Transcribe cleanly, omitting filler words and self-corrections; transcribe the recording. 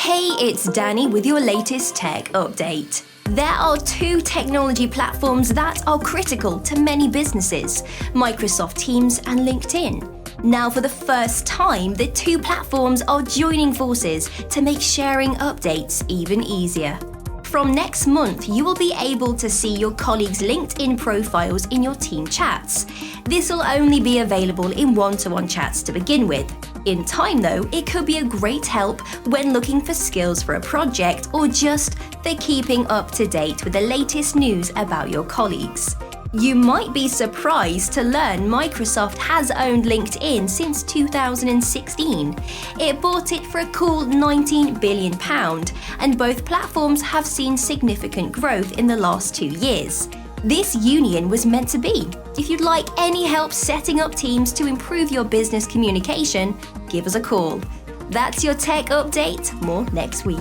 Hey, it's Dani with your latest tech update. There are two technology platforms that are critical to many businesses, Microsoft Teams and LinkedIn. Now, for the first time, the two platforms are joining forces to make sharing updates even easier. From next month, you will be able to see your colleagues' LinkedIn profiles in your team chats. This will only be available in one-to-one chats to begin with. In time, though, it could be a great help when looking for skills for a project or just for keeping up to date with the latest news about your colleagues. You might be surprised to learn Microsoft has owned LinkedIn since 2016. It bought it for a cool £19 billion, and both platforms have seen significant growth in the last 2 years. This union was meant to be. If you'd like any help setting up teams to improve your business communication, give us a call. That's your tech update. More next week.